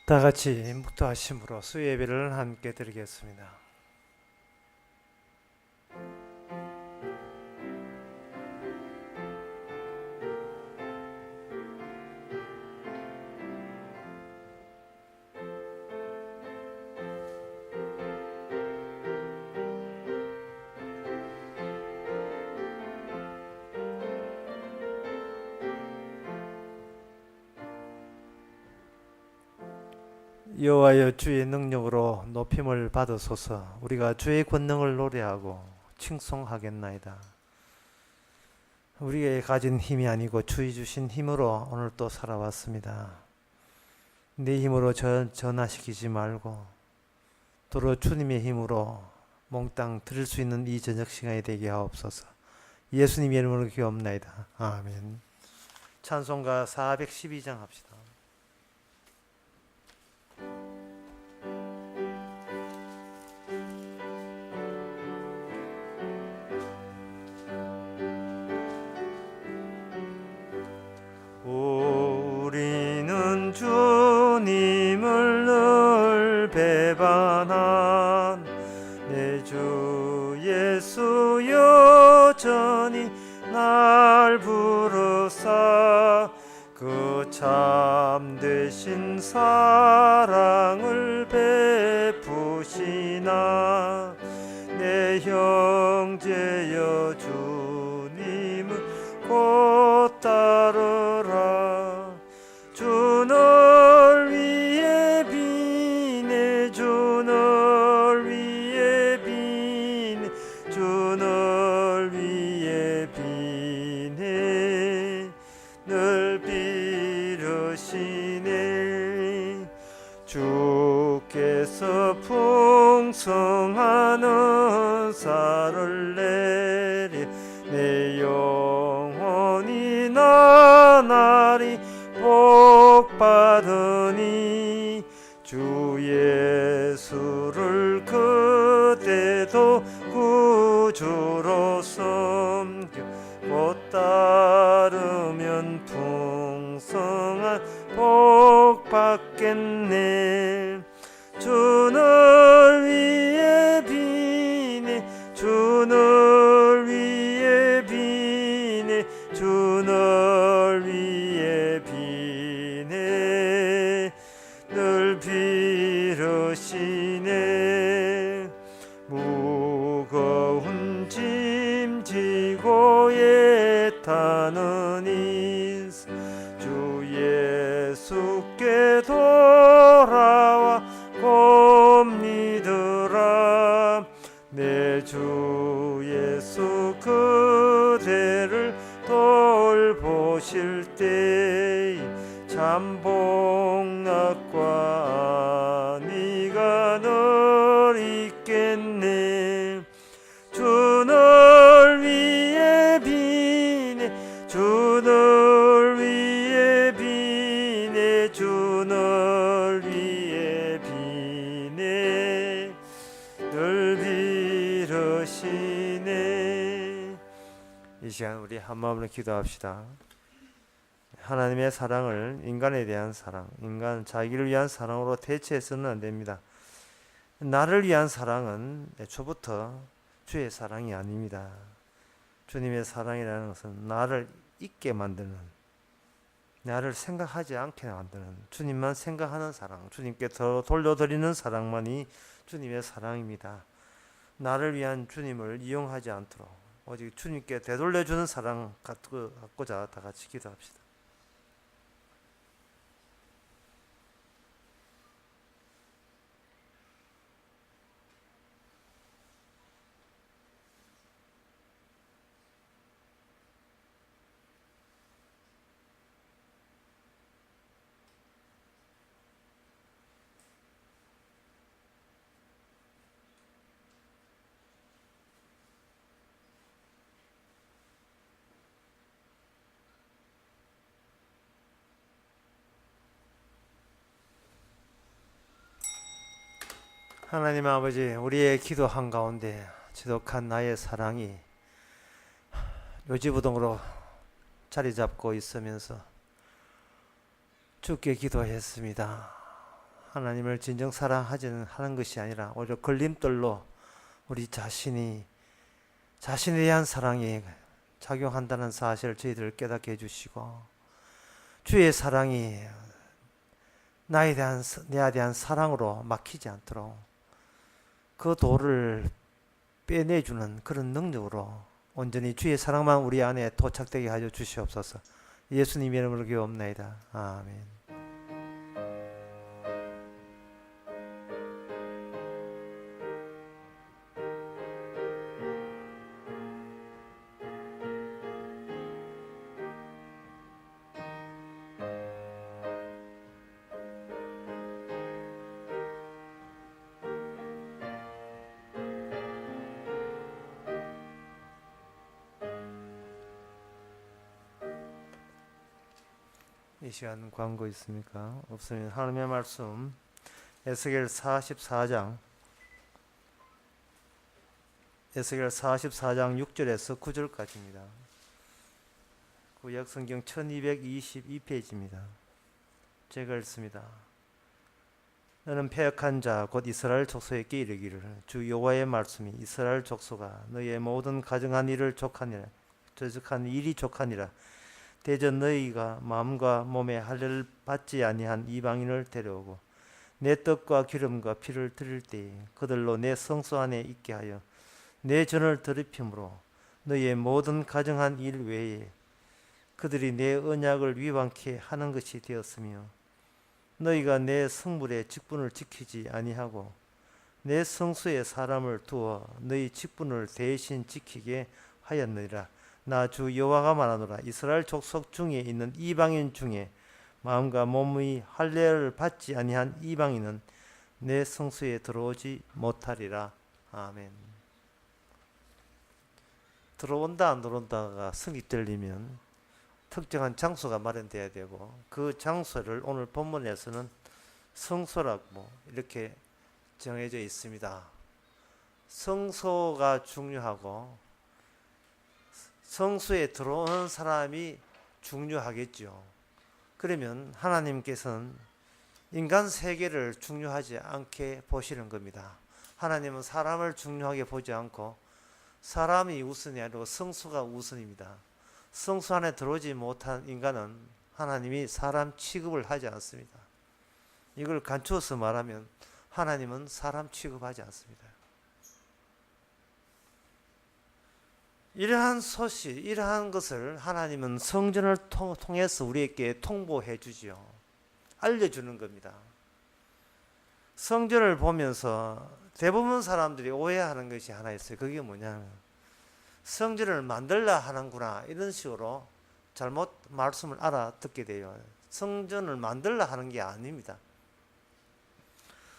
다 같이 묵도하심으로 수 예배를 함께 드리겠습니다. 여호와여, 주의 능력으로 높임을 받으소서. 우리가 주의 권능을 노래하고 칭송하겠나이다. 우리의 가진 힘이 아니고 주의 주신 힘으로 오늘 또 살아왔습니다. 내 힘으로 전화시키지 말고 도로 주님의 힘으로 몽땅 드릴 수 있는 이 저녁 시간이 되게 하옵소서. 예수님의 이름으로 기도합나이다. 아멘. 찬송가 412장 합시다. 우리는 주님을 늘 배반한 내 주 예수 여전히 날 부르사 그 참되신 사랑을 베푸시나 내 형제여 주님을 곧 따르라. 주 널 위해 비네 주 널 위해 비네 주 널 위해 비네 늘 빌으시네. 주께서 풍성한 은사를 내리 내 영혼이 나날이 복받으니 주 예수를 그대도 구주로 섬겨 곧 따르면 풍성한 복 받겠네. 주 널 위해 비네 주 널 위해 비네 주 널 위해 비네 늘 빌으시네. 무거운 짐 지고 애타는 인생 주 예수께 돌아와 곱니들아. 내 주 예수 그대를 돌보실 때에 참 복락과 네가 늘 있겠네. 주 널 위해 비네 주 널 위해 비네 주 널 위해 비네 늘 빌으시네. 이 시간 우리 한마음으로 기도합시다. 하나님의 사랑을 인간에 대한 사랑, 인간 자기를 위한 사랑으로 대체해서는 안 됩니다. 나를 위한 사랑은 애초부터 주의 사랑이 아닙니다. 주님의 사랑이라는 것은 나를 잊게 만드는, 나를 생각하지 않게 만드는, 주님만 생각하는 사랑, 주님께 더 돌려드리는 사랑만이 주님의 사랑입니다. 나를 위한 주님을 이용하지 않도록 오직 주님께 되돌려주는 사랑 갖고자 다 같이 기도합시다. 하나님 아버지, 우리의 기도 한가운데 지독한 나의 사랑이 요지부동으로 자리 잡고 있으면서 주께 기도했습니다. 하나님을 진정 사랑하지는 하는 것이 아니라 오히려 걸림돌로 우리 자신에 대한 사랑이 작용한다는 사실을 저희들을 깨닫게 해주시고, 주의 사랑이 나에 대한 사랑으로 막히지 않도록 그 돌을 빼내주는 그런 능력으로 온전히 주의 사랑만 우리 안에 도착되게 하여 주시옵소서. 예수님 이름으로 기도옵나이다. 아멘. 이 시간 광고 있습니까? 없으면 하나님의 말씀 에스겔 44장 6절에서 9절까지입니다. 구약 성경 1222페이지입니다. 제가 읽습니다. 너는 패역한 자 곧 이스라엘 족속에게 이르기를, 주 여호와의 말씀이 이스라엘 족속아 너희의 모든 가정한 일을 족하니라, 저적한 일이 족하니라. 대저 너희가 마음과 몸에 할례를 받지 아니한 이방인을 데려오고 내 떡과 기름과 피를 드릴 때에 그들로 내 성소 안에 있게 하여 내 전을 더럽힘으로 너희의 모든 가정한 일 외에 그들이 내 언약을 위반케 하는 것이 되었으며, 너희가 내 성물의 직분을 지키지 아니하고 내 성소에 사람을 두어 너희 직분을 대신 지키게 하였느니라. 나 주 여호와가 말하노라. 이스라엘 족속 중에 있는 이방인 중에 마음과 몸의 할례를 받지 아니한 이방인은 내 성소에 들어오지 못하리라. 아멘. 들어온다 안 들어온다가 성립되려면 특정한 장소가 마련돼야 되고, 그 장소를 오늘 본문에서는 성소라고 이렇게 정해져 있습니다. 성소가 중요하고 성소에 들어오는 사람이 중요하겠죠. 그러면 하나님께서는 인간 세계를 중요하지 않게 보시는 겁니다. 하나님은 사람을 중요하게 보지 않고 사람이 우선이 아니고 성소가 우선입니다. 성소 안에 들어오지 못한 인간은 하나님이 사람 취급을 하지 않습니다. 이걸 간추어서 말하면 하나님은 사람 취급하지 않습니다. 이러한 소식, 이러한 것을 하나님은 성전을 통해서 우리에게 통보해 주지요. 알려주는 겁니다. 성전을 보면서 대부분 사람들이 오해하는 것이 하나 있어요. 그게 뭐냐면 성전을 만들라 하는구나, 이런 식으로 잘못 말씀을 알아듣게 돼요. 성전을 만들라 하는 게 아닙니다.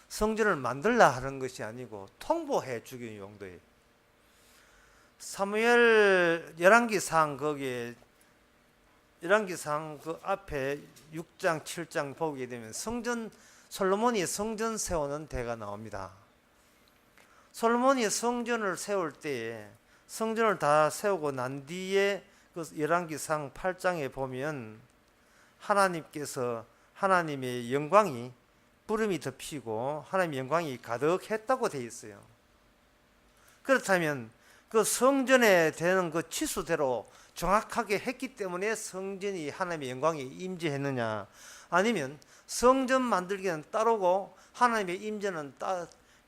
성전을 만들라 하는 것이 아니고 통보해 주기 용도예요. 사무엘 열왕기상 거기에 열왕기상 그 앞에 6장 7장 보게 되면 솔로몬이 성전 세우는 대가 나옵니다. 솔로몬이 성전을 세울 때에 성전을 다 세우고 난 뒤에 그 열왕기상 8장에 보면 하나님께서 하나님의 영광이 구름이 덮이고 하나님의 영광이 가득했다고 되어 있어요. 그렇다면 그 성전에 되는 그 치수대로 정확하게 했기 때문에 성전이 하나님의 영광이 임재했느냐, 아니면 성전 만들기는 따르고 하나님의 임재는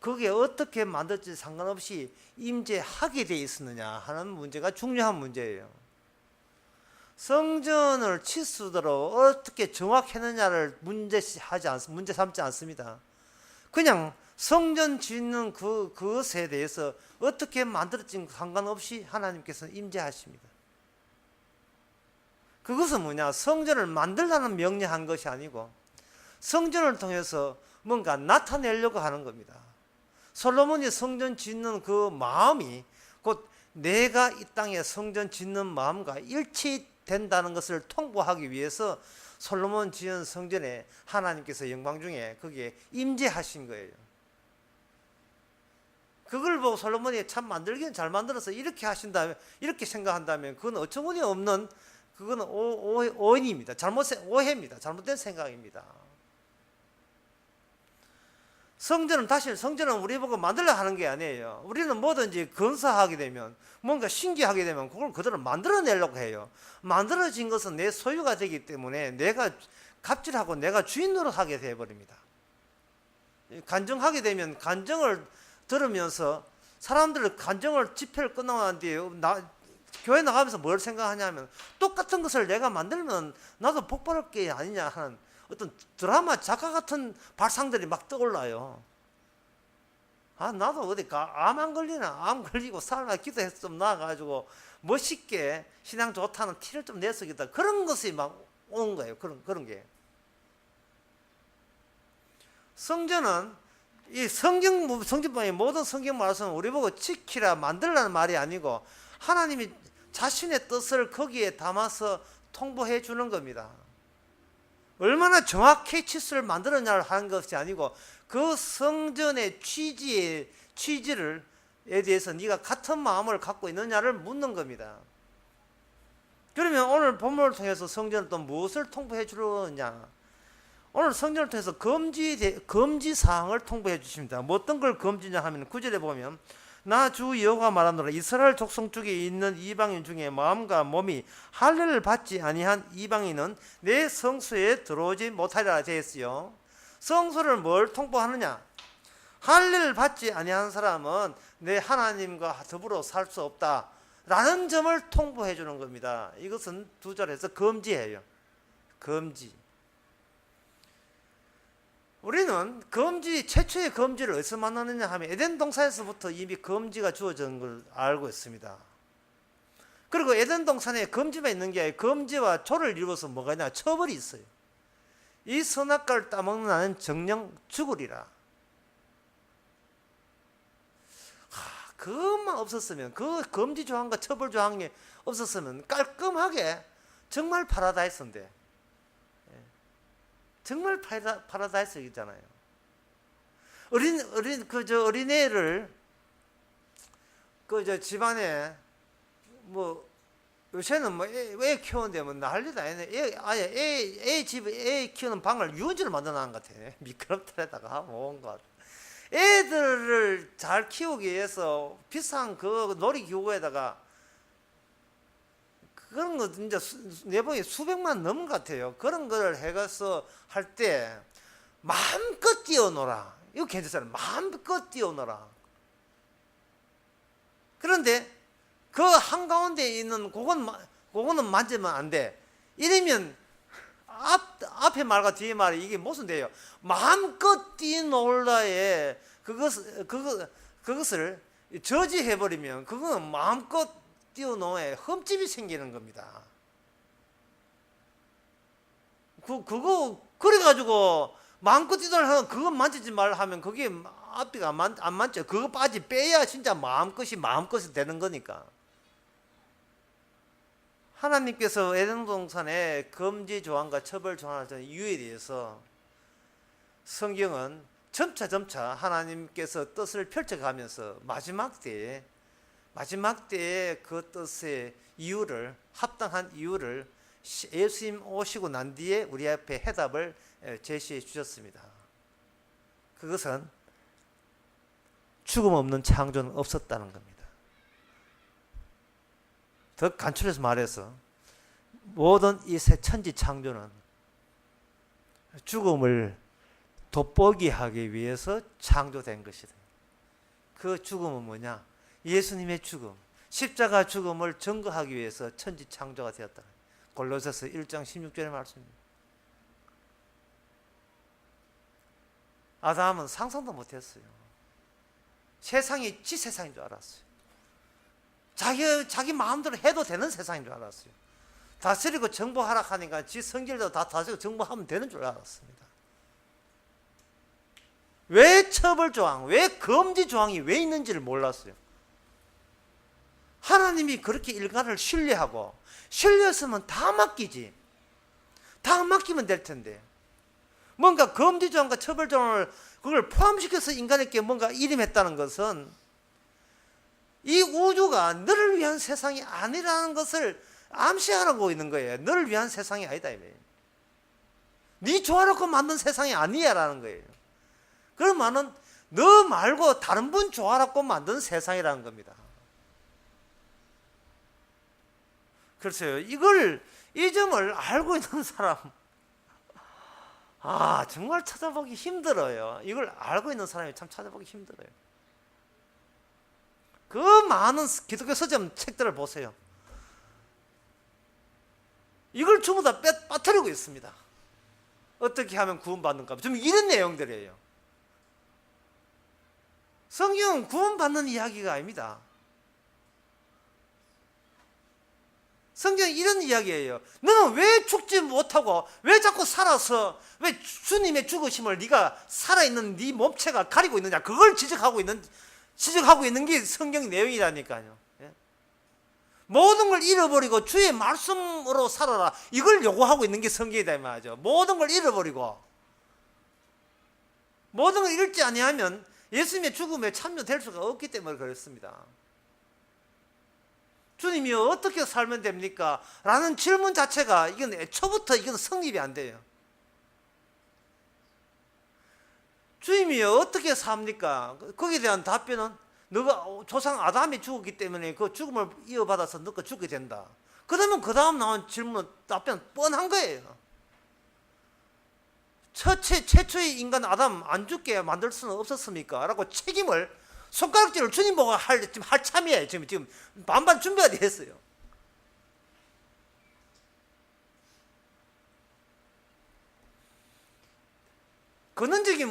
거기에 어떻게 만들지 상관없이 임재하게 되어 있었느냐 하는 문제가 중요한 문제예요. 성전을 치수대로 어떻게 정확했느냐를 문제 삼지 않습니다. 그냥 성전 짓는 그것에 대해서 어떻게 만들어진 상관없이 하나님께서는 임재하십니다. 그것은 뭐냐? 성전을 만들라는 명령한 것이 아니고 성전을 통해서 뭔가 나타내려고 하는 겁니다. 솔로몬이 성전 짓는 그 마음이 곧 내가 이 땅에 성전 짓는 마음과 일치된다는 것을 통보하기 위해서 솔로몬 지은 성전에 하나님께서 영광 중에 거기에 임재하신 거예요. 그걸 보고 솔로몬이 참 만들기는 잘 만들어서 이렇게 하신다면, 이렇게 생각한다면 그건 어처구니 없는, 그거는 오해입니다. 오해입니다. 잘못된 생각입니다. 성전은 우리 보고 만들려 하는 게 아니에요. 우리는 뭐든지 건설하게 되면, 뭔가 신기하게 되면 그걸 그대로 만들어내려고 해요. 만들어진 것은 내 소유가 되기 때문에 내가 갑질하고 내가 주인 노릇하게 되어버립니다. 간증하게 되면 간증을 들으면서 사람들 간증을 집회를 끝나고 난 뒤에 교회 나가면서 뭘 생각하냐면, 똑같은 것을 내가 만들면 나도 복받을 게 아니냐 하는 어떤 드라마 작가 같은 발상들이 막 떠올라요. 나도 어디 암 안 걸리나? 암 걸리고 살나 기도해서 좀 나아가지고 멋있게 신앙 좋다는 티를 좀 내서기다. 그런 것이 막 오는 거예요. 그런 게. 성전은 이 성경의 모든 성경 말씀은 우리 보고 지키라 만들라는 말이 아니고, 하나님이 자신의 뜻을 거기에 담아서 통보해 주는 겁니다. 얼마나 정확히 치수를 만들었냐를 하는 것이 아니고, 그 성전의 취지를 대해서 네가 같은 마음을 갖고 있느냐를 묻는 겁니다. 그러면 오늘 본문을 통해서 성전은 또 무엇을 통보해 주느냐? 오늘 성전을 통해서 금지 사항을 통보해 주십니다. 뭐 어떤 걸 금지냐 하면 9절에 보면, 나 주 여호와 말하노라, 이스라엘 족속 중에 있는 이방인 중에 마음과 몸이 할례를 받지 아니한 이방인은 내 성소에 들어오지 못하리라 되어 있어요. 성소를 뭘 통보하느냐? 할례를 받지 아니한 사람은 내 하나님과 더불어 살 수 없다라는 점을 통보해 주는 겁니다. 이것은 2절에서 금지예요. 금지. 우리는 최초의 금지를 어디서 만나느냐 하면 에덴 동산에서부터 이미 금지가 주어진 걸 알고 있습니다. 그리고 에덴 동산에 금지가 있는 게 아니라 금지와 조를 이루어서 뭐가 있냐? 처벌이 있어요. 이 선악과를 따먹는 나는 정령 죽으리라. 그것만 없었으면, 그 금지 조항과 처벌 조항이 없었으면 깔끔하게 정말 파라다이스인데, 정말 파라다이스이잖아요. 어린애를 집안에 요새는 애 키우는데 난리도 아니네. 애 키우는 방을 유원지를 만들어 놓은 것 같아. 미끄럼틀에다가 뭔가. 애들을 잘 키우기 위해서 비싼 그 놀이기구에다가 그런 거 진짜 내보기 수백만 넘은 것 같아요. 그런 걸 해가서 할 때 마음껏 뛰어놀아. 이거 괜찮잖아요. 마음껏 뛰어놀아. 그런데 그 한가운데 있는 그거는 만지면 안 돼. 이러면 앞에 말과 뒤에 말이 이게 무슨 돼요? 마음껏 뛰어놀라에 그것을 저지해버리면 그거는 마음껏 뛰어노에 흠집이 생기는 겁니다. 그래가지고 마음껏 뛰어놀면 그거 만지지 말라 하면 그게 앞뒤가 안 맞죠. 그거 빼야 진짜 마음껏이 되는 거니까. 하나님께서 에덴 동산의 금지 조항과 처벌 조항의 이유에 대해서 성경은 점차 하나님께서 뜻을 펼쳐가면서 마지막 때에 그 뜻의 이유를, 합당한 이유를 예수님 오시고 난 뒤에 우리 앞에 해답을 제시해 주셨습니다. 그것은 죽음 없는 창조는 없었다는 겁니다. 더 간추려서 말해서 모든 이 새 천지 창조는 죽음을 돋보기 하기 위해서 창조된 것이다. 그 죽음은 뭐냐? 예수님의 죽음, 십자가 죽음을 증거하기 위해서 천지 창조가 되었다. 골로새서 1장 16절의 말씀입니다. 아담은 상상도 못했어요. 세상이 지 세상인 줄 알았어요. 자기 마음대로 해도 되는 세상인 줄 알았어요. 다스리고 정보하라 하니까 지 성질도 다 다스리고 정보하면 되는 줄 알았습니다. 왜 처벌조항, 왜 금지조항이 왜 있는지를 몰랐어요. 하나님이 그렇게 일간을 신뢰하고, 신뢰했으면 다 맡기지. 다 맡기면 될 텐데. 뭔가 금지조항과 처벌조항을 그걸 포함시켜서 인간에게 뭔가 일임했다는 것은 이 우주가 너를 위한 세상이 아니라는 것을 암시하고 있는 거예요. 너를 위한 세상이 아니다. 네 좋아놓고 만든 세상이 아니야라는 거예요. 그러면은 너 말고 다른 분 좋아라고 만든 세상이라는 겁니다. 그래서 이 점을 알고 있는 사람, 정말 찾아보기 힘들어요. 이걸 알고 있는 사람이 참 찾아보기 힘들어요. 그 많은 기독교 서점 책들을 보세요. 이걸 전부 다 빠뜨리고 있습니다. 어떻게 하면 구원받는가? 좀 이런 내용들이에요. 성경은 구원받는 이야기가 아닙니다. 성경은 이런 이야기예요. 너는 왜 죽지 못하고 왜 자꾸 살아서 왜 주님의 죽으심을 네가 살아있는 네 몸체가 가리고 있느냐? 그걸 지적하고 있는 게 성경 내용이라니까요. 예? 모든 걸 잃어버리고 주의 말씀으로 살아라. 이걸 요구하고 있는 게 성경이다 이 말이죠. 모든 걸 잃어버리고 모든 걸 잃지 아니하면 예수님의 죽음에 참여될 수가 없기 때문에 그렇습니다. 주님이 어떻게 살면 됩니까? 라는 질문 자체가 이건 애초부터 이건 성립이 안 돼요. 주님이 어떻게 삽니까? 거기에 대한 답변은 너가 조상 아담이 죽었기 때문에 그 죽음을 이어받아서 너가 죽게 된다. 그러면 그 다음 나온 질문은 답변 뻔한 거예요. 최초의 인간 아담 안 죽게 만들 수는 없었습니까? 라고 책임을 손가락질을 주님 보고 지금 할 참이에요. 지금 반반 준비가 돼 있어요. 근원적인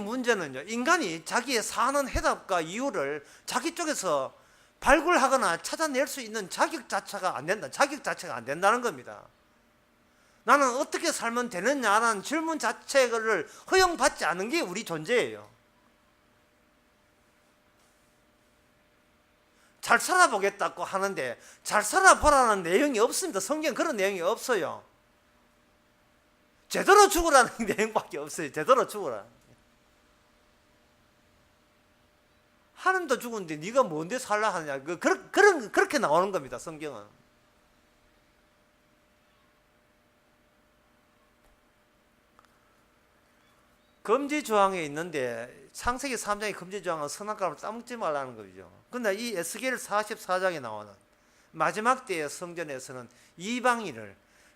문제는요, 인간이 자기의 사는 해답과 이유를 자기 쪽에서 발굴하거나 찾아낼 수 있는 자격 자체가 안 된다는 겁니다. 나는 어떻게 살면 되느냐라는 질문 자체를 허용받지 않은 게 우리 존재예요. 잘 살아보겠다고 하는데 잘 살아보라는 내용이 없습니다. 성경 그런 내용이 없어요. 제대로 죽으라는 내용밖에 없어요. 제대로 죽으라. 하나님도 죽었는데 네가 뭔데 살라 하느냐. 그렇게 나오는 겁니다. 성경은. 금지 조항에 있는데 창세기 3장의 금지 조항은 선악과를 따먹지 말라는 거죠. 근데 이 에스겔 44장에 나오는 마지막 때의 성전에서는 이방인을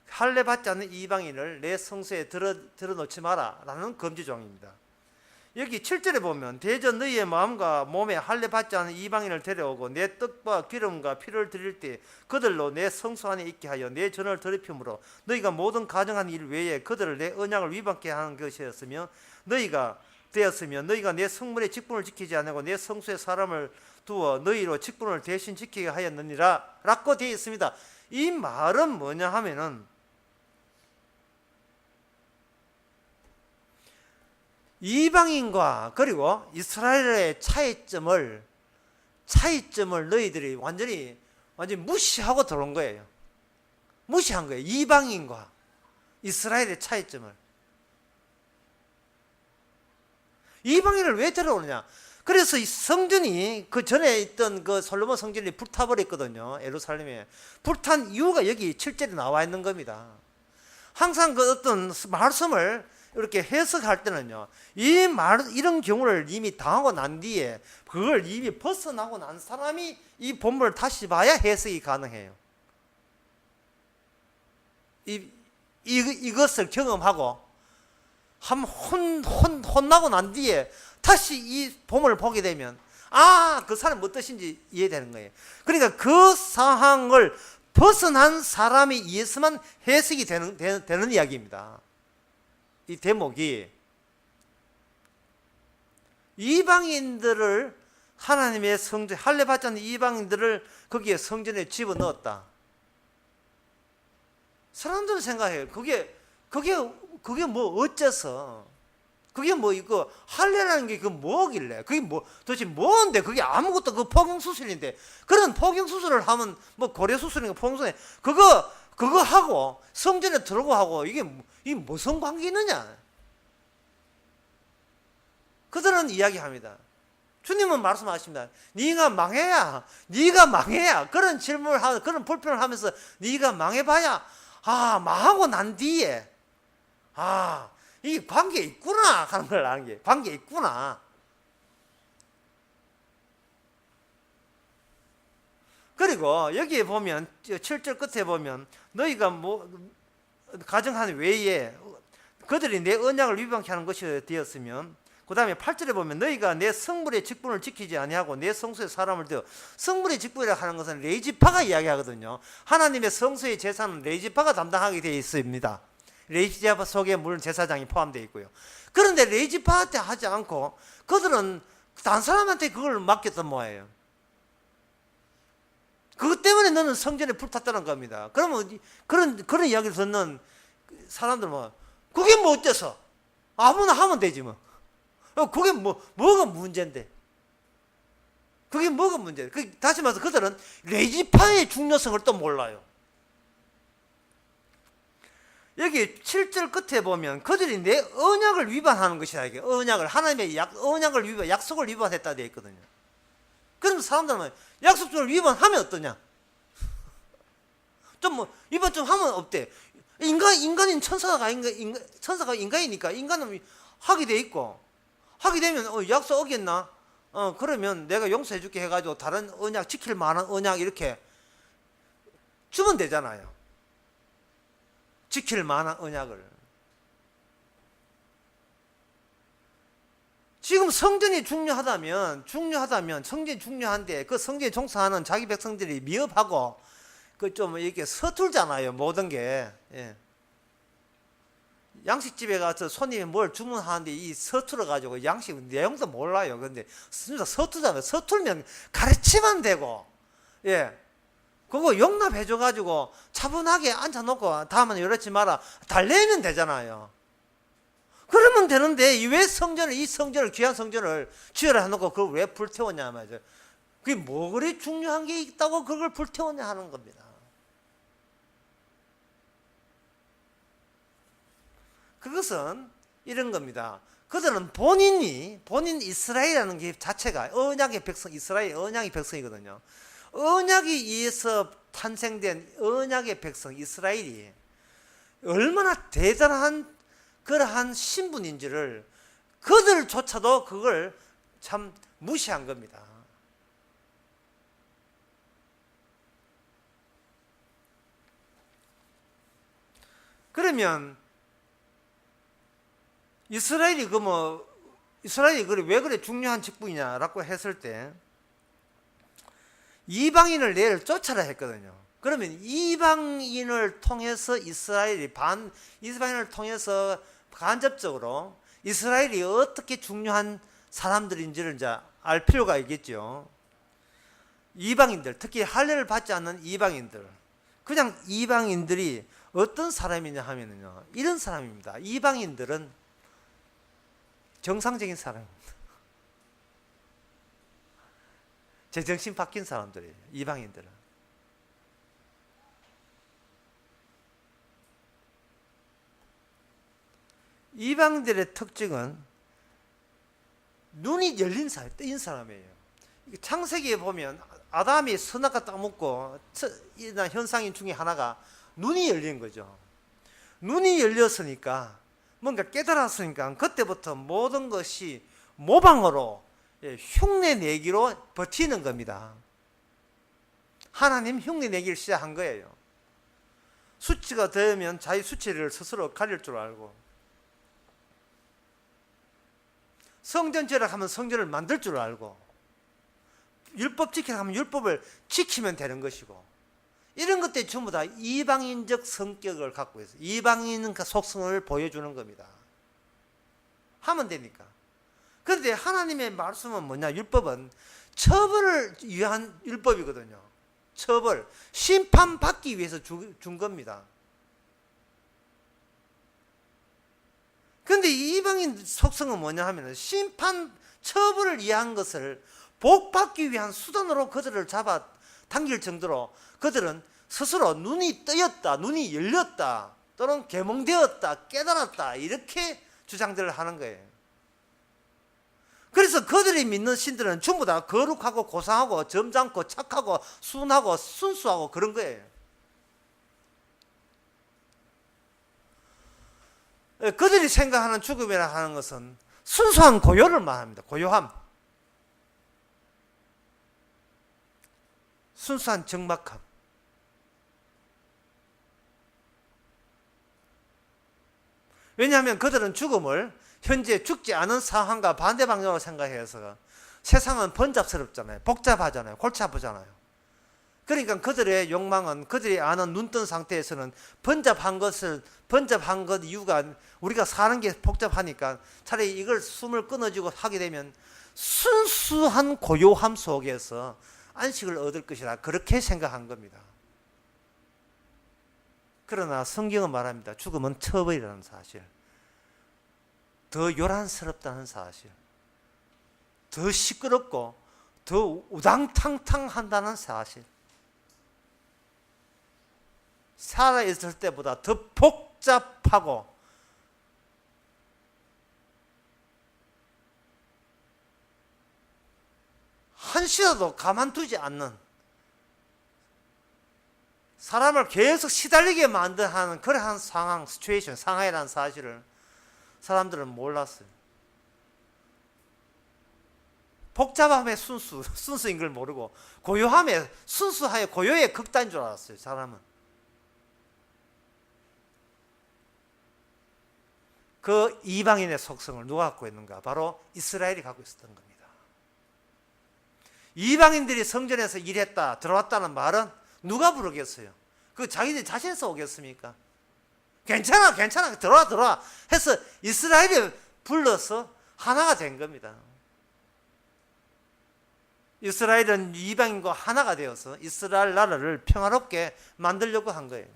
할례 받지 않는 이방인을 내 성소에 들어놓지 마라 라는 금지 조항입니다. 여기 7절에 보면 대저 너희의 마음과 몸에 할례 받지 않은 이방인을 데려오고 내 떡과 기름과 피를 드릴 때 그들로 내 성소 안에 있게 하여 내 전을 더럽힘으로 너희가 모든 가정한 일 외에 그들을 내 언약을 위반케 하는 것이었으며 너희가 내 성문의 직분을 지키지 않고 내 성소에 사람을 두어 너희로 직분을 대신 지키게 하였느니라 라고 되어 있습니다. 이 말은 뭐냐 하면은 이방인과 그리고 이스라엘의 차이점을 너희들이 완전히 무시하고 들어온 거예요. 무시한 거예요. 이방인과 이스라엘의 차이점을. 이방인을 왜 들어오느냐? 그래서 이 성전이 그 전에 있던 그 솔로몬 성전이 불타버렸거든요. 예루살렘에. 불탄 이유가 여기 7절에 나와 있는 겁니다. 항상 그 어떤 말씀을 이렇게 해석할 때는요, 이런 경우를 이미 당하고 난 뒤에 그걸 이미 벗어나고 난 사람이 이 본문을 다시 봐야 해석이 가능해요. 이것을 경험하고 혼나고 난 뒤에 다시 이 본문을 보게 되면 그 사람이 뭐 뜻인지 이해되는 거예요. 그러니까 그 상황을 벗어난 사람에 의해서만 해석이 되는 이야기입니다. 이 대목이 이방인들을 하나님의 성전, 할례 받지 않는 이방인들을 거기에 성전에 집어넣었다. 사람들은 생각해요. 그게 뭐 어째서? 그게 뭐 이거 할례라는 게 그 뭐길래? 그게 뭐 도대체 뭔데? 그게 아무것도 그 포경 수술인데 그런 포경 수술을 하면 뭐 고려 수술인가 포경 수술 그거 하고 성전에 들어오고 하고 이게 무슨 관계 있느냐? 그들은 이야기합니다. 주님은 말씀하십니다. 네가 망해야 그런 질문을 하고 그런 불평을 하면서 네가 망해봐야 망하고 난 뒤에 이게 관계 있구나 하는 걸 아는 게, 관계 있구나. 그리고 여기에 보면 7절 끝에 보면 너희가 뭐 가정한 외에 그들이 내 언약을 위반케 하는 것이 되었으면, 그 다음에 8절에 보면 너희가 내 성물의 직분을 지키지 아니하고 내 성소의 사람을 되어, 성물의 직분이라 하는 것은 레위지파가 이야기하거든요. 하나님의 성소의 제사는 레위지파가 담당하게 되어 있습니다. 레위지파 속에 물론 제사장이 포함되어 있고요. 그런데 레위지파한테 하지 않고 그들은 단 사람한테 그걸 맡겼던 모양이에요. 그것 때문에 너는 성전에 불탔다는 겁니다. 그러면 그런 이야기를 듣는 사람들은 뭐, 그게 뭐 어때서? 아무나 하면 되지 뭐. 그게 뭐가 문제인데? 그게 뭐가 문제인데? 다시 말해서 그들은 레위지파의 중요성을 또 몰라요. 여기 7절 끝에 보면 그들이 내 언약을 위반하는 것이다. 이게 언약을, 하나님의 언약을 약속을 위반했다 되어 있거든요. 그럼 사람들은 약속을 위반하면 어떠냐? 위반 좀 하면 어때? 인간인 천사가 인간이니까 인간은 하게 돼 있고, 하게 되면 약속 어겼나? 그러면 내가 용서해 줄게 해가지고 다른 언약, 지킬 만한 언약 이렇게 주면 되잖아요. 지킬 만한 언약을. 지금 성전이 중요하다면 성전이 중요한데 그 성전에 종사하는 자기 백성들이 미흡하고 그 좀 이렇게 서툴잖아요. 모든 게. 예. 양식집에 가서 손님이 뭘 주문하는데 이 서툴어 가지고 양식 내용도 몰라요. 근데 진짜 서투잖아요. 서툴면 가르치면 되고, 예, 그거 용납해 줘 가지고 차분하게 앉아 놓고 다음은 이러지 마라 달래면 되잖아요. 그러면 되는데 왜 이 성전을 귀한 성전을 지으라 해놓고 그걸 왜 불태웠냐 말이죠. 그게 뭐 그리 중요한 게 있다고 그걸 불태웠냐 하는 겁니다. 그것은 이런 겁니다. 그들은 본인 이스라엘이라는 게 자체가 언약의 백성, 이스라엘 언약의 백성이거든요. 언약에 의해서 탄생된 언약의 백성 이스라엘이 얼마나 대단한 그러한 신분인지를 그들조차도 그걸 참 무시한 겁니다. 그러면 이스라엘이 왜 그래 중요한 직분이냐라고 했을 때 이방인을 내를 쫓아라 했거든요. 그러면 이방인을 통해서 이방인을 통해서 간접적으로 이스라엘이 어떻게 중요한 사람들인지를 이제 알 필요가 있겠죠. 이방인들, 특히 할례를 받지 않는 이방인들, 그냥 이방인들이 어떤 사람이냐 하면요, 이런 사람입니다. 이방인들은 정상적인 사람입니다. 제정신 바뀐 사람들이에요. 이방인들은. 이방인들의 특징은 눈이 열린 사람, 뜨인 사람이에요. 창세기에 보면 아담이 선악과 따먹고 현상 중에 하나가 눈이 열린 거죠. 눈이 열렸으니까 뭔가 깨달았으니까 그때부터 모든 것이 모방으로 흉내 내기로 버티는 겁니다. 하나님 흉내 내기를 시작한 거예요. 수치가 되면 자기 수치를 스스로 가릴 줄 알고, 성전 제락하면 성전을 만들 줄 알고, 율법 지키라 하면 율법을 지키면 되는 것이고, 이런 것들이 전부 다 이방인적 성격을 갖고 있어요. 이방인 속성을 보여주는 겁니다. 하면 되니까. 그런데 하나님의 말씀은 뭐냐? 율법은 처벌을 위한 율법이거든요. 처벌, 심판받기 위해서 준 겁니다. 그런데 이방인 속성은 뭐냐 하면 처벌을 위한 것을 복받기 위한 수단으로 그들을 잡아 당길 정도로 그들은 스스로 눈이 뜨였다, 눈이 열렸다, 또는 계몽되었다, 깨달았다, 이렇게 주장들을 하는 거예요. 그래서 그들이 믿는 신들은 전부 다 거룩하고 고상하고 점잖고 착하고 순하고 순수하고 그런 거예요. 그들이 생각하는 죽음이라 하는 것은 순수한 고요를 말합니다. 고요함. 순수한 적막함. 왜냐하면 그들은 죽음을 현재 죽지 않은 상황과 반대 방향으로 생각해서 세상은 번잡스럽잖아요. 복잡하잖아요. 골치 아프잖아요. 그러니까 그들의 욕망은 그들이 아는 눈뜬 상태에서는 번잡한 것 이유가 우리가 사는 게 복잡하니까 차라리 이걸 숨을 끊어주고 하게 되면 순수한 고요함 속에서 안식을 얻을 것이라 그렇게 생각한 겁니다. 그러나 성경은 말합니다. 죽음은 처벌이라는 사실, 더 요란스럽다는 사실, 더 시끄럽고 더 우당탕탕한다는 사실, 살아있을 때보다 더 복잡하고 한시라도 가만두지 않는, 사람을 계속 시달리게 만드는 그러한 상황, 시츄에이션, 상황이라는 사실을 사람들은 몰랐어요. 복잡함의 순수인 걸 모르고 고요함의 순수함의 고요의 극단인 줄 알았어요. 사람은. 그 이방인의 속성을 누가 갖고 있는가? 바로 이스라엘이 갖고 있었던 겁니다. 이방인들이 성전에서 일했다, 들어왔다는 말은 누가 부르겠어요? 그 자기들 자신에서 오겠습니까? 괜찮아, 들어와 해서 이스라엘이 불러서 하나가 된 겁니다. 이스라엘은 이방인과 하나가 되어서 이스라엘 나라를 평화롭게 만들려고 한 거예요.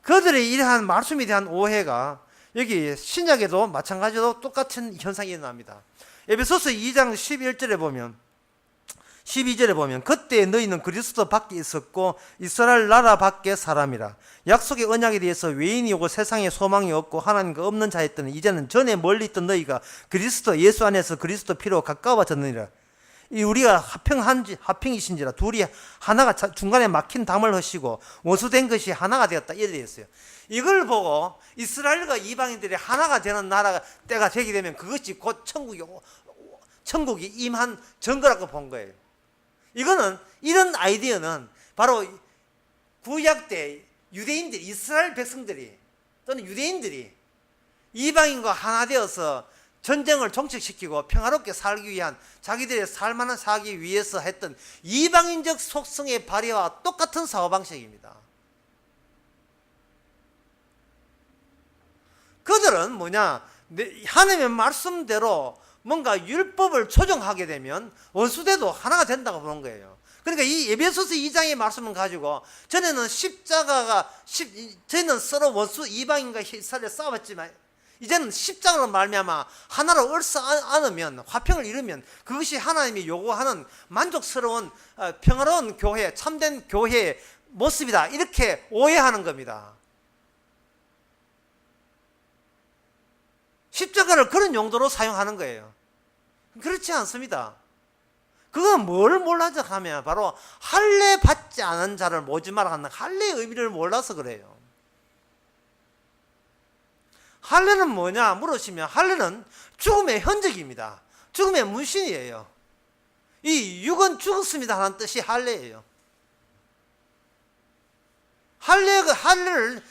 그들의 이러한 말씀에 대한 오해가 여기 신약에도 마찬가지로 똑같은 현상이 일어납니다. 에베소서 2장 11절에 보면 12절에 보면 그때 너희는 그리스도 밖에 있었고 이스라엘 나라 밖에 사람이라 약속의 언약에 대해서 외인이 오고 세상에 소망이 없고 하나님과 없는 자였더니 이제는 전에 멀리 있던 너희가 그리스도 예수 안에서 그리스도 피로 가까워졌느니라. 이 우리가 합평이신지라 둘이 하나가 중간에 막힌 담을 허시고 원수된 것이 하나가 되었다 이래 되었어요. 이걸 보고 이스라엘과 이방인들이 하나가 되는 나라가 때가 되게 되면 그것이 곧 천국이 임한 증거라고 본 거예요. 이런 아이디어는 바로 구약 때 유대인들이, 이스라엘 백성들이 또는 유대인들이 이방인과 하나 되어서 전쟁을 종식시키고 평화롭게 살기 위한, 자기들의 살만한 살기 위해서 했던 이방인적 속성의 발휘와 똑같은 사고방식입니다. 그들은 뭐냐, 하나님의 말씀대로 뭔가 율법을 조정하게 되면 원수대도 하나가 된다고 보는 거예요. 그러니까 이 에베소서 2장의 말씀을 가지고 전에는 저희는 서로 원수 이방인과 이스라엘 싸웠지만 이제는 십자가로 말미암아 하나로 얽혀 안으면, 화평을 이루면 그것이 하나님이 요구하는 만족스러운 평화로운 교회, 참된 교회의 모습이다, 이렇게 오해하는 겁니다. 십자가를 그런 용도로 사용하는 거예요. 그렇지 않습니다. 그건 뭘 몰라서 하면 바로 할례 받지 않은 자를 모지 마라 하는 할례의 의미를 몰라서 그래요. 할례는 뭐냐 물으시면 할례는 죽음의 흔적입니다. 죽음의 문신이에요. 이 육은 죽었습니다 하는 뜻이 할례예요. 할례를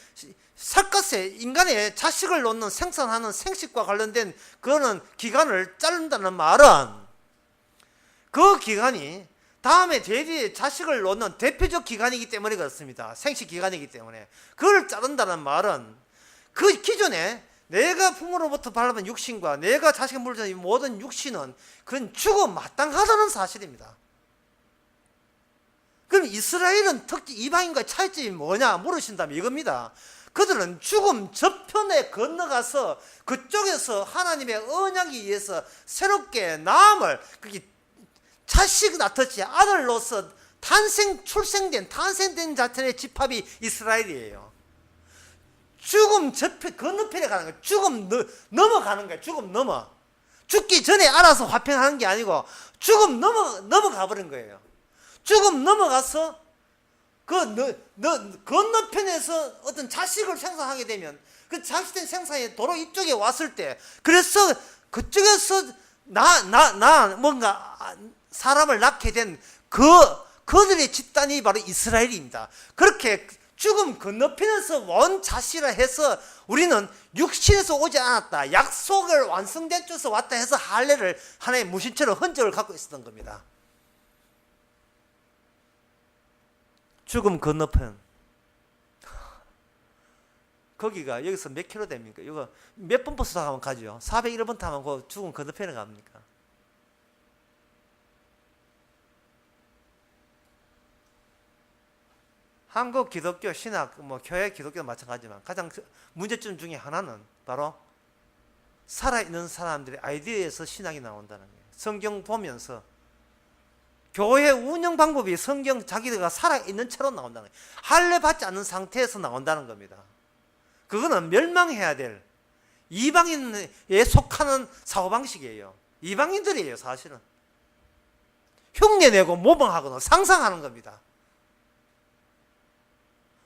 살갗에 인간의 자식을 놓는 생산하는 생식과 관련된 그거는 기간을 자른다는 말은 그 기간이 다음에 대뒤에 자식을 놓는 대표적 기간이기 때문에 그렇습니다. 생식 기간이기 때문에 그걸 자른다는 말은 그 기존에 내가 부모로부터 받은 육신과 내가 자식을 물리는 이 모든 육신은 그건 죽음 마땅하다는 사실입니다. 그럼 이스라엘은 특히 이방인과의 차이점이 뭐냐 물으신다면 이겁니다. 그들은 죽음 저편에 건너가서 그쪽에서 하나님의 언약에 의해서 새롭게 남을 자식 낳듯이 아들로서 탄생된 자체의 집합이 이스라엘이에요. 죽음 건너편에 가는 거예요. 죽음 넘어가는 거예요. 죽음 넘어. 죽기 전에 알아서 화평하는 게 아니고 죽음 넘어가 버린 거예요. 죽음 넘어가서 건너편에서 어떤 자식을 생산하게 되면 그 자식된 생산이 도로 이쪽에 왔을 때, 그래서 그쪽에서 뭔가 사람을 낳게 된 그들의 집단이 바로 이스라엘입니다. 그렇게 죽음 건너편에서 온 자식이라 해서 우리는 육신에서 오지 않았다, 약속을 완성된 쪽에서 왔다 해서 할례를 하나의 무신처럼 흔적을 갖고 있었던 겁니다. 죽음 건너편, 거기가 여기서 몇 킬로 됩니까? 이거 몇 번 버스 타면 가죠? 401번 타면 그 죽음 건너편에 갑니까? 한국 기독교 신학, 교회 기독교도 마찬가지지만 가장 문제점 중에 하나는 바로 살아있는 사람들의 아이디어에서 신학이 나온다는 거예요. 성경 보면서 교회 운영 방법이 성경 자기들과 살아있는 채로 나온다는 거예요. 할례 받지 않는 상태에서 나온다는 겁니다. 그거는 멸망해야 될 이방인에 속하는 사고방식이에요. 이방인들이에요, 사실은. 흉내내고 모방하거나 상상하는 겁니다.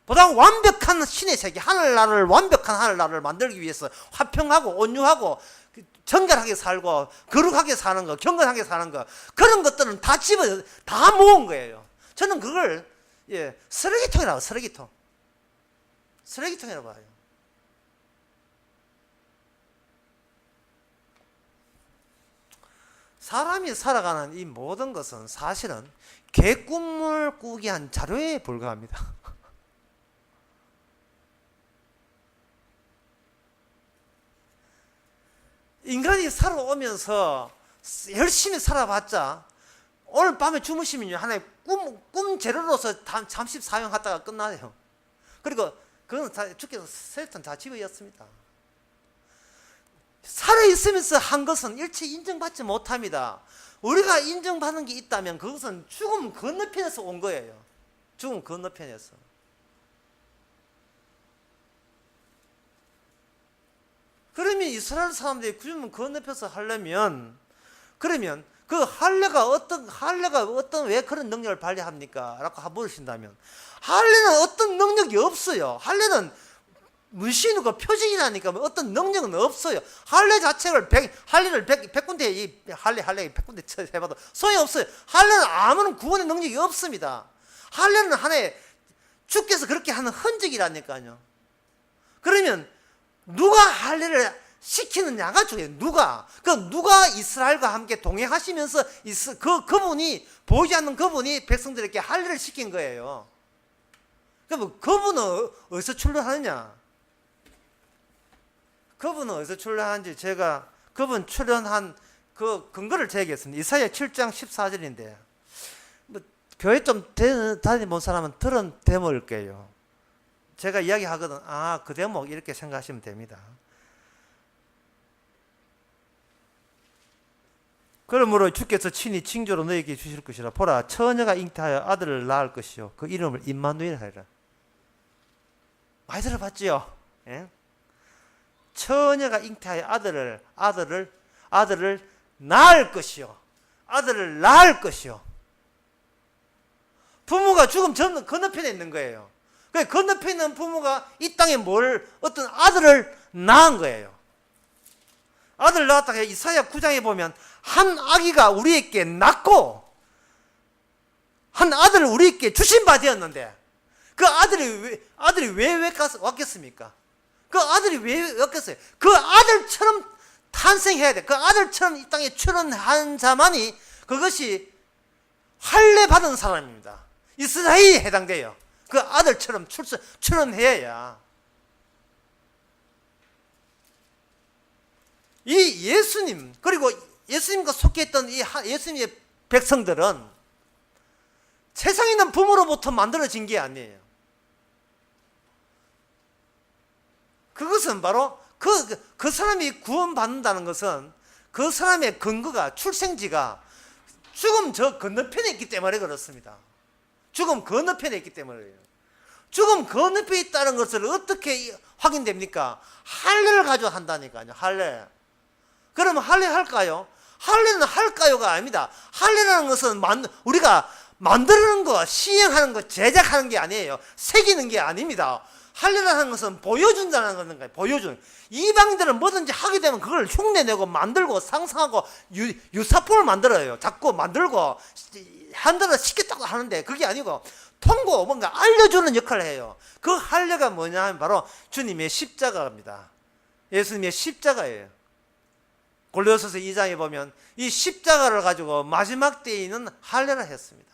보다 완벽한 신의 세계, 완벽한 하늘나라를 만들기 위해서 화평하고 온유하고 정결하게 살고 거룩하게 사는 거, 경건하게 사는 거, 그런 것들은 다 모은 거예요. 저는 그걸 쓰레기통이라고, 쓰레기통이라고 봐요. 사람이 살아가는 이 모든 것은 사실은 개꿈을 꾸기 위한 자료에 불과합니다. 인간이 살아오면서 열심히 살아봤자 오늘 밤에 주무시면 하나의 꿈 재료로서 잠시 사용하다가 끝나요. 그리고 그건 다 주께서 세상 다 집어였습니다. 살아있으면서 한 것은 일체 인정받지 못합니다. 우리가 인정받는 게 있다면 그것은 죽음 건너편에서 온 거예요. 죽음 건너편에서. 그러면 이스라엘 사람들이 죽음 건너편에서 하려면, 그러면 그 할례가 왜 그런 능력을 발휘합니까? 라고 물으신다면, 할례는 어떤 능력이 없어요. 할례는 문신이고 표징이라니까 어떤 능력은 없어요. 할례 자체를 할례를 100군데 할례 100군데 해봐도 소용이 없어요. 할례는 아무런 구원의 능력이 없습니다. 할례는 하나의 주께서 그렇게 하는 흔적이라니까요. 그러면 누가 할례를 시키느냐가 중요해요. 누가 이스라엘과 함께 동행하시면서 그분이 보이지 않는 그분이 백성들에게 할례를 시킨 거예요. 그럼 그분은 어디서 출연하느냐? 그분은 어디서 출연하는지 제가 그분 출연한 그 근거를 제기했습니다. 이사야 7장 14절인데 교회 좀 다녀본 사람은 들은 대목일 거예요. 제가 이야기하거든. 그 대목 이렇게 생각하시면 됩니다. 그러므로 주께서 친히 징조로 너에게 주실 것이라. 보라, 처녀가 잉태하여 아들을 낳을 것이요 그 이름을 임마누엘 하리라. 많이 들어봤지요? 예? 처녀가 잉태하여 아들을 낳을 것이요. 아들을 낳을 것이요. 부모가 죽음 전 건너편에 있는 거예요. 그 건너편에 있는 부모가 이 땅에 어떤 아들을 낳은 거예요. 아들을 낳았다가 이사야 9장에 보면 한 아기가 우리에게 낳고 한 아들을 우리에게 주신 바 되었는데 그 아들이 왜 왔겠습니까? 그 아들이 왜 왔겠어요? 그 아들처럼 탄생해야 돼. 그 아들처럼 이 땅에 출현한 자만이 그것이 할례 받은 사람입니다. 이스라엘에 해당돼요. 그 아들처럼 출현해야. 이 예수님, 그리고 예수님과 속해있던 이 예수님의 백성들은 세상에 있는 부모로부터 만들어진 게 아니에요. 그것은 바로 그 사람이 구원받는다는 것은 그 사람의 근거가, 출생지가 죽음 저 건너편에 있기 때문에 그렇습니다. 죽음 건너편에 있기 때문에요. 죽음 건너편에 있다는 것을 어떻게 확인됩니까? 할례를 가지고 한다니까요. 할례. 그러면 할례 할까요? 할례는 할까요가 아닙니다. 할례라는 것은 우리가 만드는 거, 시행하는 거, 제작하는 게 아니에요. 새기는 게 아닙니다. 할례라는 것은 보여준다는 거예요. 보여주는. 이방인들은 뭐든지 하게 되면 그걸 흉내내고 만들고 상상하고 유사품을 만들어요. 자꾸 만들고 한다고 시켰다고 하는데 그게 아니고 통고 뭔가 알려주는 역할을 해요. 그 할례가 뭐냐 하면 바로 주님의 십자가입니다. 예수님의 십자가예요. 골로새서 2장에 보면 이 십자가를 가지고 마지막 때에는 할례를 했습니다.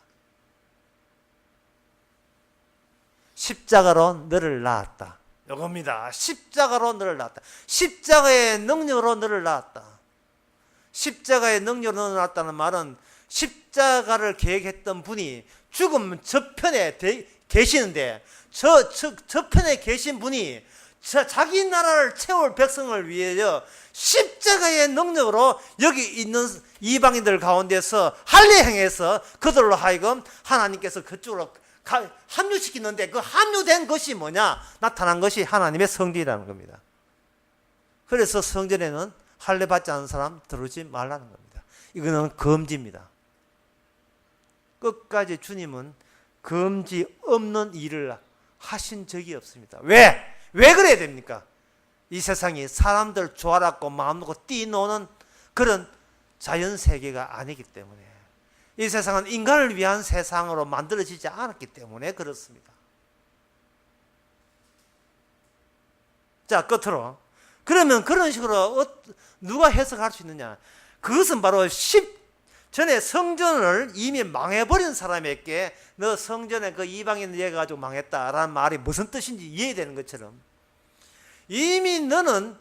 십자가로 너를 낳았다. 이겁니다. 십자가로 너를 낳았다. 십자가의 능력으로 너를 낳았다. 십자가의 능력으로 너를 낳았다는 말은 십자가를 계획했던 분이 죽음 저편에 계시는데 저편에 계신 분이 자기 나라를 채울 백성을 위하여 십자가의 능력으로 여기 있는 이방인들 가운데서 할례 행해서 그들로 하여금 하나님께서 그쪽으로 합류시키는데 그 합류된 것이 뭐냐? 나타난 것이 하나님의 성전이라는 겁니다. 그래서 성전에는 할례 받지 않은 사람 들어오지 말라는 겁니다. 이거는 금지입니다. 끝까지 주님은 금지 없는 일을 하신 적이 없습니다. 왜? 왜 그래야 됩니까? 이 세상이 사람들 좋아라고 마음 놓고 뛰노는 그런 자연세계가 아니기 때문에, 이 세상은 인간을 위한 세상으로 만들어지지 않았기 때문에 그렇습니다. 자, 끝으로 그러면 그런 식으로 누가 해석할 수 있느냐? 그것은 바로 전에 성전을 이미 망해버린 사람에게 너 성전에 그 이방인 얘기 가지고 망했다라는 말이 무슨 뜻인지 이해되는 것처럼, 이미 너는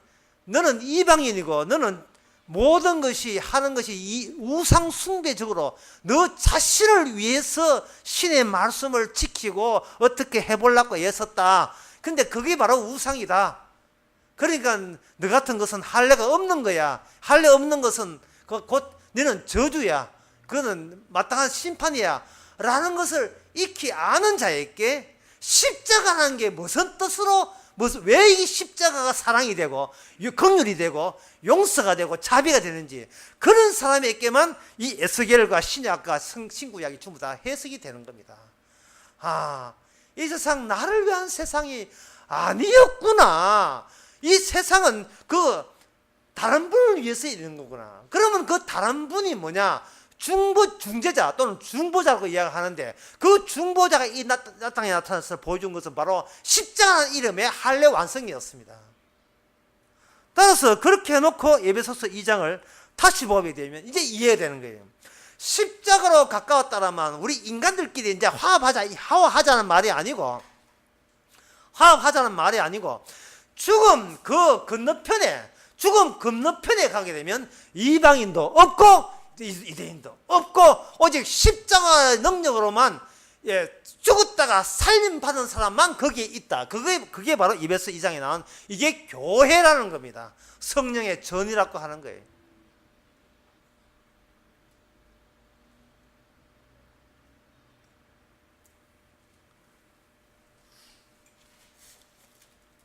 이방인이고 너는 모든 것이 하는 것이 이 우상 숭배적으로 너 자신을 위해서 신의 말씀을 지키고 어떻게 해보려고 애썼다. 근데 그게 바로 우상이다. 그러니까 너 같은 것은 할례가 없는 거야. 할례 없는 것은 곧 너는 저주야. 그거는 마땅한 심판이야. 라는 것을 익히 아는 자에게 십자가라는 게 무슨 뜻으로, 왜 이 십자가가 사랑이 되고 긍휼이 되고 용서가 되고 자비가 되는지, 그런 사람에게만 이 에스겔과 신약과 신구약이 전부 다 해석이 되는 겁니다. 아, 이 세상 나를 위한 세상이 아니었구나. 이 세상은 그 다른 분을 위해서 있는 거구나. 그러면 그 다른 분이 뭐냐? 중재자 또는 중보자라고 이야기하는데, 그 중보자가 이 땅에 나타나서 보여준 것은 바로 십자가라는 이름의 할례 완성이었습니다. 따라서 그렇게 해놓고 에베소서 2장을 다시 보게 되면 이제 이해되는 거예요. 십자가로 가까웠다라면 우리 인간들끼리 이제 화합하자는 말이 아니고, 죽음 건너편에 가게 되면 이방인도 없고 유대인도 없고 오직 십자가의 능력으로만 죽었다가 살림 받은 사람만 거기에 있다. 그게 바로 에베소 2장에 나온 이게 교회라는 겁니다. 성령의 전이라고 하는 거예요.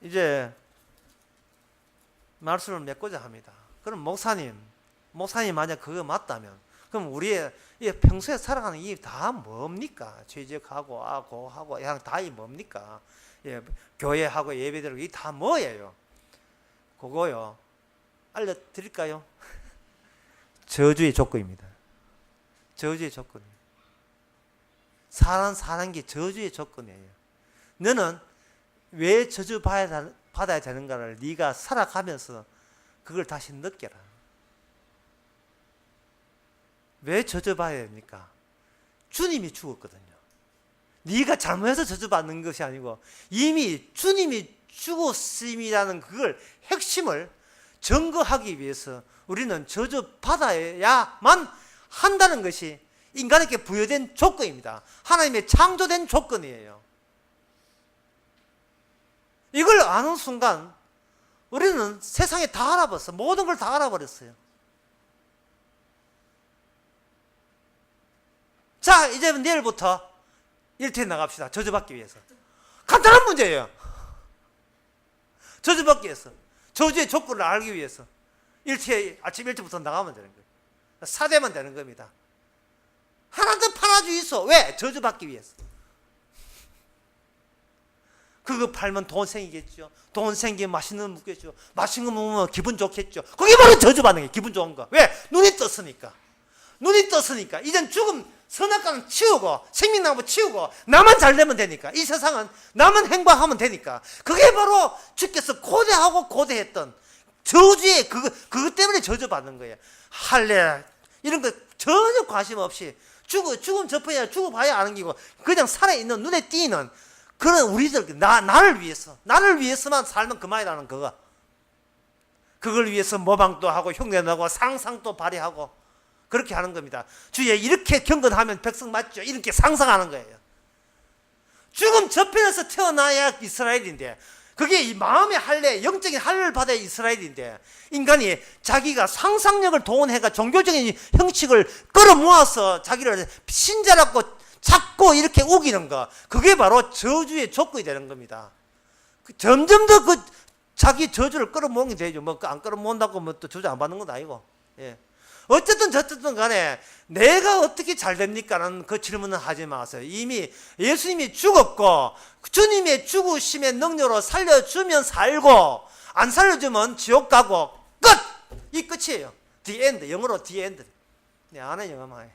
이제 말씀을 맺고자 합니다. 그럼 목사님 만약 그거 맞다면, 그럼 우리의 평소에 살아가는 이 다 뭡니까? 죄적하고 고하고 그냥 다 이 뭡니까? 교회하고 예배드리고 이 다 뭐예요? 그거요, 알려드릴까요? 저주의 조건입니다. 저주의 조건이에요. 사는 게 저주의 조건이에요. 너는 왜 저주 받아야 되는가를 네가 살아가면서 그걸 다시 느껴라. 왜 저주받아야 됩니까? 주님이 죽었거든요. 네가 잘못해서 저주받는 것이 아니고 이미 주님이 죽었음이라는 그걸 핵심을 증거하기 위해서 우리는 저주받아야만 한다는 것이 인간에게 부여된 조건입니다. 하나님의 창조된 조건이에요. 이걸 아는 순간 우리는 세상에 다 알아봤어. 모든 걸 다 알아버렸어요. 자, 이제 내일부터 일터에 나갑시다. 저주받기 위해서. 간단한 문제예요. 저주받기 위해서. 저주의 조건을 알기 위해서 아침 일찍부터 나가면 되는 거예요. 사대면 되는 겁니다. 하나도 팔아 팔아주 있어. 왜? 저주받기 위해서. 그거 팔면 돈 생기겠죠. 돈 생기면 맛있는 거 먹겠죠. 맛있는 거 먹으면 기분 좋겠죠. 그게 바로 저주받는 게 기분 좋은 거. 왜? 눈이 떴으니까. 눈이 떴으니까. 이젠 죽음 선악과는 치우고 생명나무 치우고 나만 잘 되면 되니까. 이 세상은 나만 행복하면 되니까. 그게 바로 주께서 고대하고 고대했던 저주의 그것 때문에 저주받는 거예요. 할례 이런 거 전혀 관심 없이 죽음 접해야 죽어봐야 아는 기고 그냥 살아있는 눈에 띄는 그런 우리들 나를 위해서만 살면 그만이라는 거가. 그걸 위해서 모방도 하고 흉내내고 상상도 발휘하고 그렇게 하는 겁니다. 주에 이렇게 경건하면 백성 맞죠? 이렇게 상상하는 거예요. 죽음 저편에서 태어나야 이스라엘인데 그게 이 마음의 할례, 영적인 할례를 받아야 이스라엘인데 인간이 자기가 상상력을 동원해가 종교적인 형식을 끌어모아서 자기를 신자라고 자꾸 이렇게 우기는 거, 그게 바로 저주의 조건이 되는 겁니다. 점점 더 자기 저주를 끌어모으게 되죠. 뭐 안 끌어모은다고 뭐 또 저주 안 받는 건 아니고. 예. 어쨌든 저쨌든 간에 내가 어떻게 잘 됩니까라는 그 질문은 하지 마세요. 이미 예수님이 죽었고 주님의 죽으심의 능력으로 살려주면 살고 안 살려주면 지옥 가고 끝! 이 끝이에요. The end. 영어로 the end. 네, 아는 영어만 해.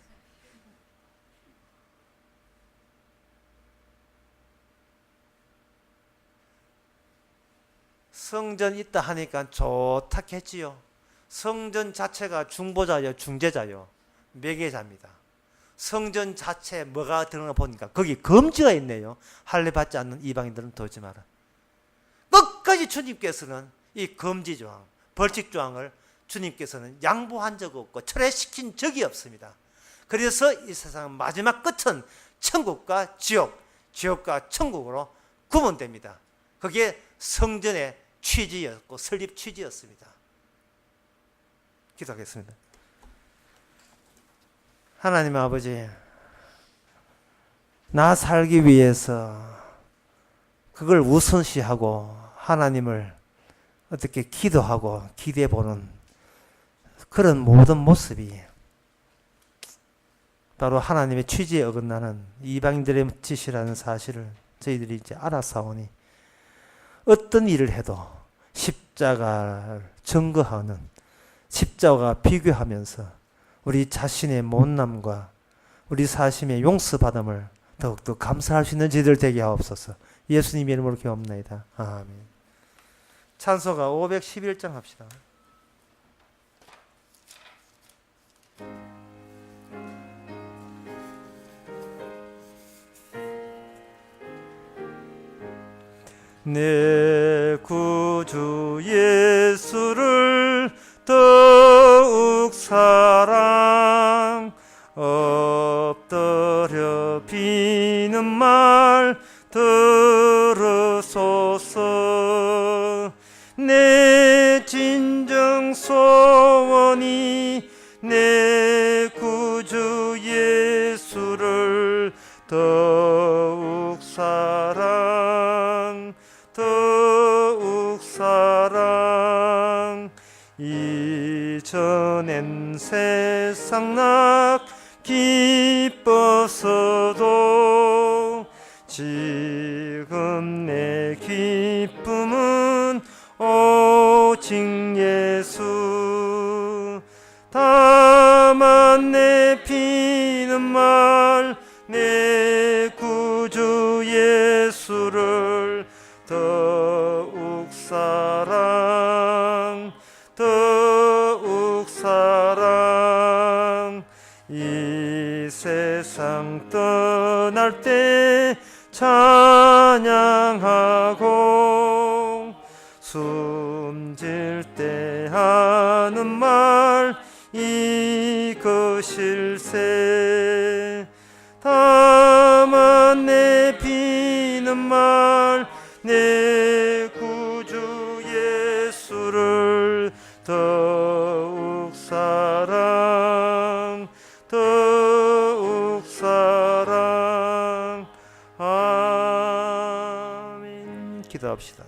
성전 있다 하니까 좋다 했지요. 성전 자체가 중보자요, 중재자요, 매개자입니다. 성전 자체에 뭐가 들어가 보니까 거기 금지가 있네요. 할례 받지 않는 이방인들은 도지 마라. 끝까지 주님께서는 이 금지 조항, 벌칙 조항을 주님께서는 양보한 적 없고 철회시킨 적이 없습니다. 그래서 이 세상은 마지막 끝은 천국과 지옥, 지옥과 천국으로 구분됩니다. 그게 성전의 취지였고 설립 취지였습니다. 기도하겠습니다. 하나님 아버지, 나 살기 위해서 그걸 우선시하고 하나님을 어떻게 기도하고 기대해 보는 그런 모든 모습이 바로 하나님의 취지에 어긋나는 이방인들의 짓이라는 사실을 저희들이 이제 알아사오니 어떤 일을 해도 십자가를 증거하는, 십자가와 비교하면서 우리 자신의 못남과 우리 사심의 용서받음을 더욱더 감사할 수 있는 저희들 되게 하옵소서. 예수님의 이름으로 기도합니다. 아멘. 찬송가 511장 합시다. 내 구주 예수를 더욱 사랑 엎드려 비는 말 들으소서. 내 진정 소원이 내 구주 예수를 더욱 사랑 더욱 사랑. 이전엔 세상 낙 기뻤어도 지금 내 기쁨은 오직 예수. 다만 내 피는 말 내 구주 예수를 더욱 사랑 더욱 사랑. 이 세상 떠날 때 찬양하고 숨질 때 하는 말 이것일세. 다만 내 비는 말 내 구주 예수를 더욱 사랑 더욱 사랑. 아멘. 기도합시다.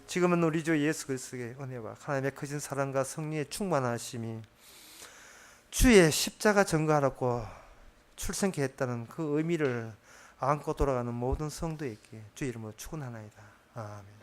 지금은 우리 주 예수 그리스도의 은혜와 하나님의 크신 사랑과 성령의 충만하심이 주의 십자가 전가하라고 출생케 했다는 그 의미를 안고 돌아가는 모든 성도에게 주 이름으로 축원하나이다. 아멘.